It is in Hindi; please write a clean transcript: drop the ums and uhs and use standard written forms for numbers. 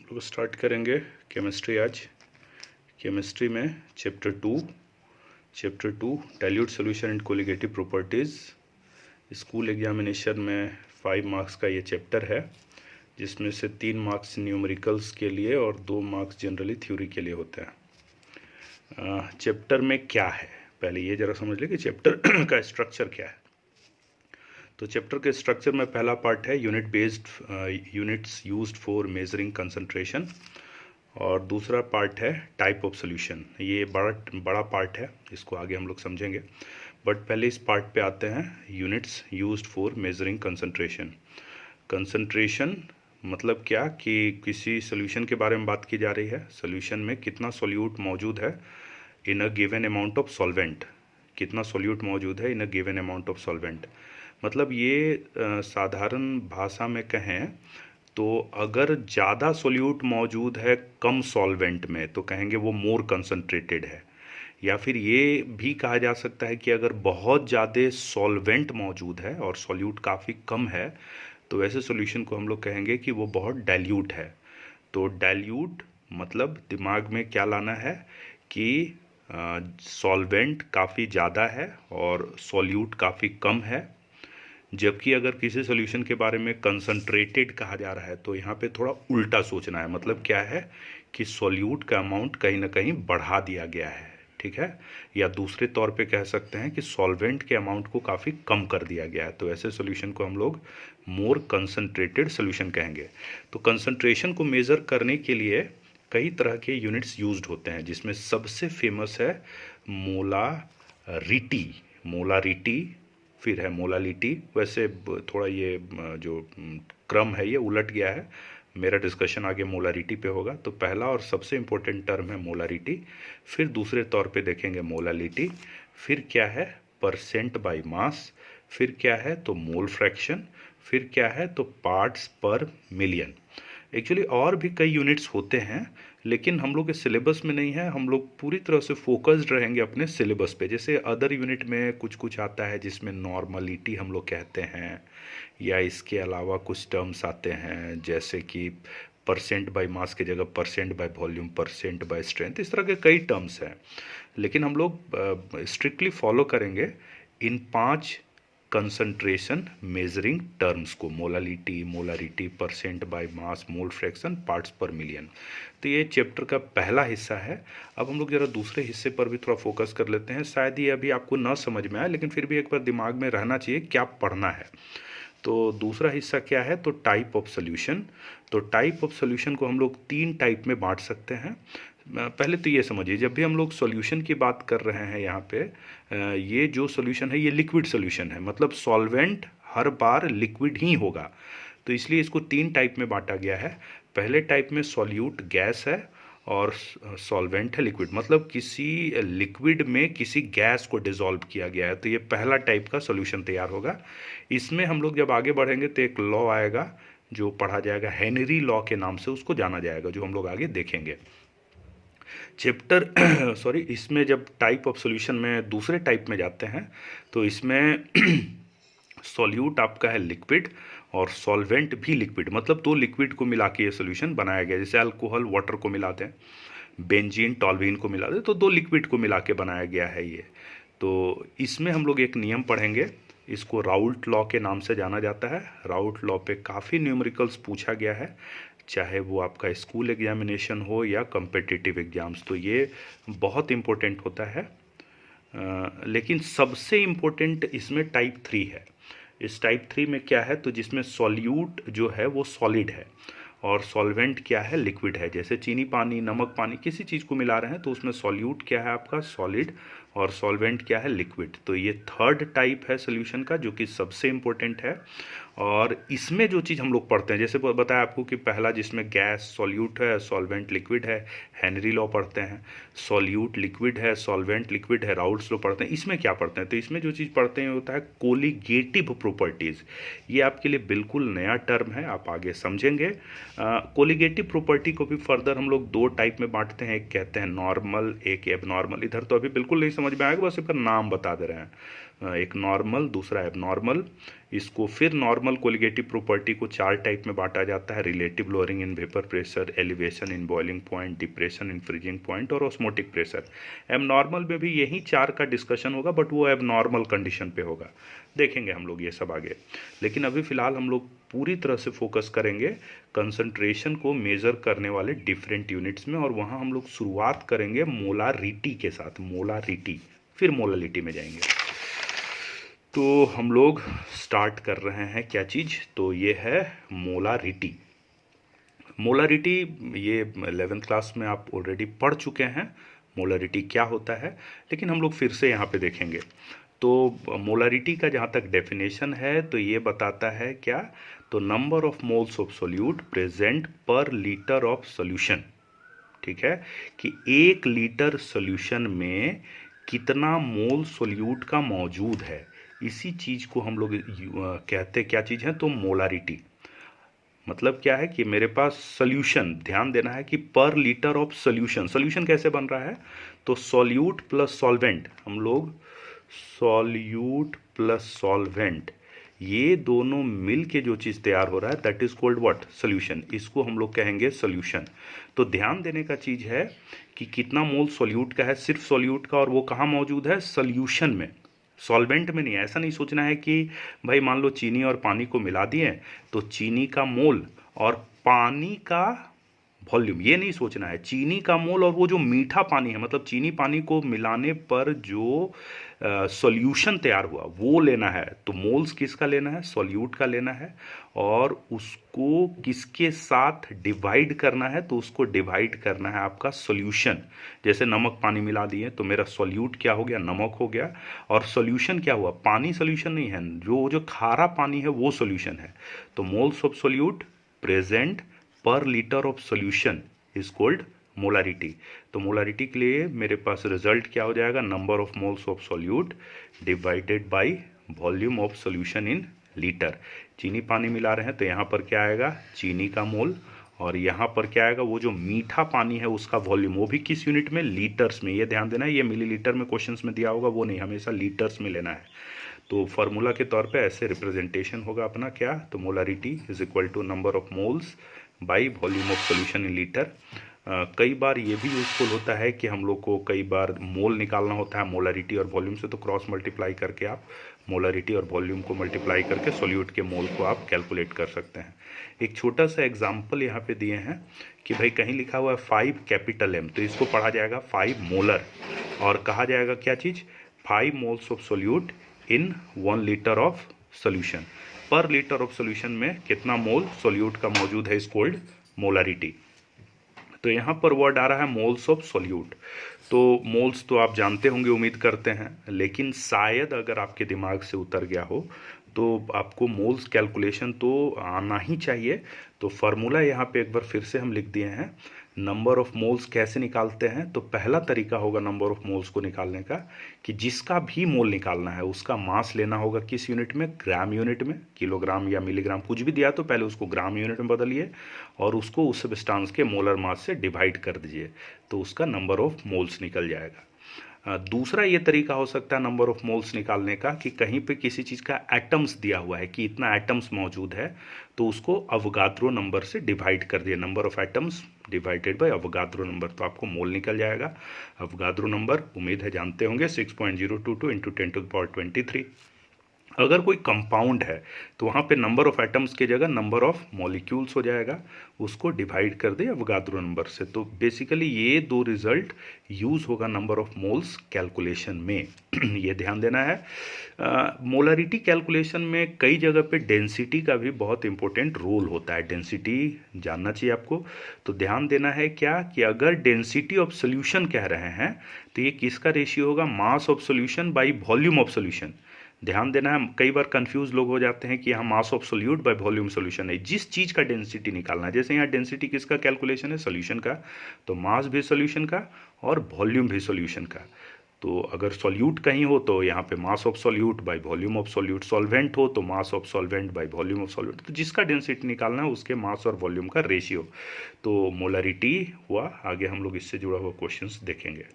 लोग स्टार्ट करेंगे केमिस्ट्री। आज केमिस्ट्री में chapter two dilute solution and colligative properties. School examination में 5 मार्क्स का ये चैप्टर है, जिसमें से 3 मार्क्स न्यूमेरिकल्स के लिए और 2 मार्क्स जनरली थ्योरी के लिए होते हैं। चैप्टर में क्या है, पहले ये ज़रा समझ लें कि चैप्टर का स्ट्रक्चर क्या है। तो चैप्टर के स्ट्रक्चर में पहला पार्ट है units used for measuring concentration, और दूसरा पार्ट है टाइप ऑफ सॉल्यूशन। ये बड़ा पार्ट है, इसको आगे हम लोग समझेंगे, बट पहले इस पार्ट पे आते हैं। Units used for measuring concentration. Concentration मतलब क्या कि किसी सॉल्यूशन के बारे में बात की जा रही है। सॉल्यूशन में कितना सॉल्यूट मौजूद है in a given amount of solvent, कितना सॉल्यूट मौजूद है in a given amount of solvent. मतलब ये साधारण भाषा में कहें तो अगर ज़्यादा सॉल्यूट मौजूद है कम सॉल्वेंट में तो कहेंगे वो मोर कंसंट्रेटेड है, या फिर ये भी कहा जा सकता है कि अगर बहुत ज़्यादा सॉल्वेंट मौजूद है और सॉल्यूट काफ़ी कम है तो ऐसे सॉल्यूशन को हम लोग कहेंगे कि वो बहुत डाइल्यूट है। तो डाइल्यूट मतलब दिमाग में क्या लाना है कि सॉल्वेंट काफ़ी ज़्यादा है और सॉल्यूट काफ़ी कम है। जबकि अगर किसी सॉल्यूशन के बारे में कंसंट्रेटेड कहा जा रहा है तो यहाँ पे थोड़ा उल्टा सोचना है। मतलब क्या है कि सॉल्यूट का अमाउंट कहीं ना कहीं बढ़ा दिया गया है, ठीक है, या दूसरे तौर पे कह सकते हैं कि सॉल्वेंट के अमाउंट को काफ़ी कम कर दिया गया है। तो ऐसे सॉल्यूशन को हम लोग मोर कंसंट्रेटेड सॉल्यूशन कहेंगे। तो कंसंट्रेशन को मेज़र करने के लिए कई तरह के यूनिट्स यूज्ड होते हैं, जिसमें सबसे फेमस है मोलारिटी, फिर है मोलालिटी। वैसे थोड़ा ये जो क्रम है ये उलट गया है, मेरा डिस्कशन आगे मोलारिटी पे होगा। तो पहला और सबसे इम्पोर्टेंट टर्म है मोलारिटी, फिर दूसरे तौर पे देखेंगे मोलालिटी, फिर क्या है परसेंट बाय मास, फिर क्या है तो मोल फ्रैक्शन, फिर क्या है तो पार्ट्स पर मिलियन। एक्चुअली और भी कई यूनिट्स होते हैं, लेकिन हम लोग के सिलेबस में नहीं है। हम लोग पूरी तरह से फोकस्ड रहेंगे अपने सिलेबस पे। जैसे अदर यूनिट में कुछ कुछ आता है जिसमें नॉर्मलिटी हम लोग कहते हैं, या इसके अलावा कुछ टर्म्स आते हैं जैसे कि परसेंट बाय मास की जगह percent by volume, percent by strength, इस तरह के कई टर्म्स हैं। लेकिन हम लोग स्ट्रिक्टली फॉलो करेंगे इन 5 कंसंट्रेशन मेजरिंग टर्म्स को, molarity, percent by mass, mole fraction, parts पर मिलियन। तो ये चैप्टर का पहला हिस्सा है। अब हम लोग ज़रा दूसरे हिस्से पर भी थोड़ा फोकस कर लेते हैं। शायद ये अभी आपको ना समझ में आए, लेकिन फिर भी एक बार दिमाग में रहना चाहिए क्या पढ़ना है। तो दूसरा हिस्सा क्या है तो टाइप ऑफ सॉल्यूशन। तो टाइप ऑफ सॉल्यूशन को हम लोग 3 टाइप में बांट सकते हैं। पहले तो ये समझिए, जब भी हम लोग सॉल्यूशन की बात कर रहे हैं यहाँ पे, ये जो सॉल्यूशन है ये लिक्विड सॉल्यूशन है, मतलब सॉल्वेंट हर बार लिक्विड ही होगा। तो इसलिए इसको 3 टाइप में बांटा गया है। पहले टाइप में सॉल्यूट गैस है और सॉल्वेंट है लिक्विड, मतलब किसी लिक्विड में किसी गैस को डिसॉल्व किया गया है। तो ये पहला टाइप का सॉल्यूशन तैयार होगा। इसमें हम लोग जब आगे बढ़ेंगे तो एक लॉ आएगा जो पढ़ा जाएगा, हेनरी लॉ के नाम से उसको जाना जाएगा, जो हम लोग आगे देखेंगे। चैप्टर सॉरी इसमें जब टाइप ऑफ सॉल्यूशन में दूसरे टाइप में जाते हैं तो इसमें सॉल्यूट आपका है लिक्विड और सॉल्वेंट भी लिक्विड, मतलब 2 लिक्विड को मिला के ये सॉल्यूशन बनाया गया। जैसे अल्कोहल वाटर को मिलाते हैं, बेंजीन टॉल्यूइन को मिलाते हैं, तो 2 लिक्विड को मिला के बनाया गया है ये। तो इसमें हम लोग एक नियम पढ़ेंगे, इसको राउल्ट लॉ के नाम से जाना जाता है। राउल्ट लॉ पे काफ़ी न्यूमेरिकल्स पूछा गया है, चाहे वो आपका स्कूल एग्जामिनेशन हो या कम्पिटिटिव एग्जाम्स, तो ये बहुत इम्पोर्टेंट होता है। लेकिन सबसे इम्पोर्टेंट इसमें टाइप 3 है। इस टाइप 3 में क्या है तो जिसमें सॉल्यूट जो है वो सॉलिड है और सॉल्वेंट क्या है लिक्विड है। जैसे चीनी पानी, नमक पानी, किसी चीज़ को मिला रहे हैं तो उसमें सॉल्यूट क्या है आपका सॉलिड और सॉल्वेंट क्या है लिक्विड। तो ये 3rd टाइप है सॉल्यूशन का, जो कि सबसे इम्पोर्टेंट है। और इसमें जो चीज़ हम लोग पढ़ते हैं, जैसे बताया आपको कि पहला जिसमें गैस सॉल्यूट है, सॉल्वेंट लिक्विड है, हेनरी लॉ पढ़ते हैं। सॉल्यूट लिक्विड है, सॉल्वेंट लिक्विड है, राउल्ट्स लॉ पढ़ते हैं। इसमें क्या पढ़ते हैं तो इसमें जो चीज़ पढ़ते हैं होता है कोलिगेटिव प्रॉपर्टीज़। ये आपके लिए बिल्कुल नया टर्म है, आप आगे समझेंगे। कोलिगेटिव प्रॉपर्टी को भी फर्दर हम लोग 2 टाइप में बांटते हैं, एक कहते हैं नॉर्मल, एक एबनॉर्मल। इधर तो अभी बिल्कुल नहीं समझ में आएगा, बस इसका नाम बता दे रहे हैं। एक नॉर्मल, दूसरा एबनॉर्मल। इसको फिर नॉर्मल कोलिगेटिव प्रॉपर्टी को 4 टाइप में बांटा जाता है: relative lowering in vapour pressure, elevation in boiling point, depression in freezing point और ऑस्मोटिक प्रेशर। एबनॉर्मल में भी यही 4 का डिस्कशन होगा, बट वो एबनॉर्मल कंडीशन पे होगा, देखेंगे हम लोग ये सब आगे। लेकिन अभी फ़िलहाल हम लोग पूरी तरह से फोकस करेंगे कंसंट्रेशन को मेज़र करने वाले डिफरेंट यूनिट्स में, और वहाँ हम लोग शुरुआत करेंगे मोलारिटी के साथ, मोलारिटी, फिर मोलालिटी में जाएंगे। तो हम लोग स्टार्ट कर रहे हैं क्या चीज़, तो ये है मोलारिटी। मोलारिटी ये 11th क्लास में आप ऑलरेडी पढ़ चुके हैं मोलारिटी क्या होता है, लेकिन हम लोग फिर से यहाँ पे देखेंगे। तो मोलारिटी का जहाँ तक डेफिनेशन है तो ये बताता है क्या, तो number of moles of solute present पर लीटर ऑफ सोल्यूशन। ठीक है, कि 1 लीटर सोल्यूशन में कितना मोल सोल्यूट का मौजूद है, इसी चीज़ को हम लोग कहते क्या चीज़ है, तो मोलारिटी। मतलब क्या है कि मेरे पास सोल्यूशन, ध्यान देना है कि पर लीटर ऑफ सोल्यूशन, सोल्यूशन कैसे बन रहा है, तो सोल्यूट प्लस सॉल्वेंट, हम लोग सोल्यूट प्लस सॉल्वेंट, ये दोनों मिल के जो चीज़ तैयार हो रहा है that is called what, solution. इसको हम लोग कहेंगे सोल्यूशन। तो ध्यान देने का चीज़ है कि कितना मोल सोल्यूट का है, सिर्फ सोल्यूट का, और वो कहाँ मौजूद है, सोल्यूशन में, सॉल्वेंट में नहीं। ऐसा नहीं सोचना है कि भाई मान लो चीनी और पानी को मिला दिए तो चीनी का मोल और पानी का वॉल्यूम, ये नहीं सोचना है। चीनी का मोल और वो जो मीठा पानी है, मतलब चीनी पानी को मिलाने पर जो सॉल्यूशन तैयार हुआ वो लेना है। तो मोल्स किसका लेना है, सॉल्यूट का लेना है, और उसको किसके साथ डिवाइड करना है, तो उसको डिवाइड करना है आपका सॉल्यूशन। जैसे नमक पानी मिला दिए तो मेरा सॉल्यूट क्या हो गया, नमक हो गया, और सॉल्यूशन क्या हुआ, पानी सॉल्यूशन नहीं है, जो खारा पानी है वो सॉल्यूशन है। तो मोल्स ऑफ सॉल्यूट प्रेजेंट पर litre of solution is called molarity. तो मोलारिटी के लिए मेरे पास रिजल्ट क्या हो जाएगा, number of moles of solute divided by volume of solution in litre. चीनी पानी मिला रहे हैं तो यहाँ पर क्या आएगा, चीनी का मोल, और यहाँ पर क्या आएगा, वो जो मीठा पानी है उसका वॉल्यूम, वो भी किस यूनिट में, लीटर्स में। ये ध्यान देना है, ये मिलीलीटर में क्वेश्चंस में दिया होगा वो नहीं, हमेशा लीटर्स में लेना है। तो फार्मूला के तौर पे ऐसे रिप्रेजेंटेशन होगा अपना क्या, तो molarity is equal to number of moles by volume of solution in litre. कई बार ये भी यूज़फुल होता है कि हम लोग को कई बार मोल निकालना होता है मोलारिटी और वॉल्यूम से, तो क्रॉस मल्टीप्लाई करके आप मोलारिटी और वॉल्यूम को मल्टीप्लाई करके सोल्यूट के मोल को आप कैलकुलेट कर सकते हैं। एक छोटा सा एग्जांपल यहाँ पे दिए हैं कि भाई कहीं लिखा हुआ है 5 कैपिटल M, तो इसको पढ़ा जाएगा 5 मोलर, और कहा जाएगा क्या चीज़, 5 moles of solute in 1 litre of solution. पर लीटर ऑफ सोल्यूशन में कितना मोल सोल्यूट का मौजूद है इज कॉल्ड मोलारिटी। तो यहाँ पर वर्ड आ रहा है मोल्स ऑफ सोल्यूट। तो मोल्स तो आप जानते होंगे, उम्मीद करते हैं, लेकिन शायद अगर आपके दिमाग से उतर गया हो तो आपको मोल्स कैलकुलेशन तो आना ही चाहिए। तो फार्मूला यहाँ पे एक बार फिर से हम लिख दिए हैं। नंबर ऑफ मोल्स कैसे निकालते हैं, तो पहला तरीका होगा नंबर ऑफ मोल्स को निकालने का कि जिसका भी मोल निकालना है उसका मास लेना होगा किस यूनिट में, ग्राम यूनिट में। किलोग्राम या मिलीग्राम कुछ भी दिया तो पहले उसको ग्राम यूनिट में बदलिए और उसको उस सब्सटेंस के मोलर मास से डिवाइड कर दीजिए, तो उसका नंबर ऑफ मोल्स निकल जाएगा। दूसरा ये तरीका हो सकता है नंबर ऑफ मोल्स निकालने का कि कहीं पे किसी चीज़ का एटम्स दिया हुआ है कि इतना एटम्स मौजूद है, तो उसको अवोगाद्रो नंबर से डिवाइड कर दिए, number of atoms divided by Avogadro number, तो आपको मोल निकल जाएगा। अवोगाद्रो नंबर उम्मीद है जानते होंगे 6.022 इंटू 10⁻23। अगर कोई कंपाउंड है तो वहाँ पे नंबर ऑफ एटम्स की जगह नंबर ऑफ मॉलिक्यूल्स हो जाएगा, उसको डिवाइड कर दे अवोगाद्रो नंबर से। तो बेसिकली ये दो रिजल्ट यूज़ होगा नंबर ऑफ मोल्स कैलकुलेशन में। ये ध्यान देना है। मोलरिटी कैलकुलेशन में कई जगह पे डेंसिटी का भी बहुत इंपॉर्टेंट रोल होता है, डेंसिटी जानना चाहिए आपको। तो ध्यान देना है क्या कि अगर डेंसिटी ऑफ सोल्यूशन कह रहे हैं तो ये किसका रेशियो होगा, mass of solution by volume of solution. ध्यान देना है, कई बार कंफ्यूज लोग हो जाते हैं कि यहाँ mass of solute by volume solution है। जिस चीज़ का डेंसिटी निकालना है, जैसे यहाँ डेंसिटी किसका कैलकुलेशन है, सोल्यूशन का, तो मास भी सोल्यूशन का और वॉल्यूम भी सोल्यूशन का। तो अगर सोल्यूट कहीं हो तो यहाँ पे mass of solute by volume of solute, solvent हो तो mass of solvent by volume of solvent. तो जिसका डेंसिटी निकालना है उसके मास और वॉल्यूम का रेशियो। तो मोलरिटी हुआ, आगे हम लोग इससे जुड़ा हुआ क्वेश्चंस देखेंगे।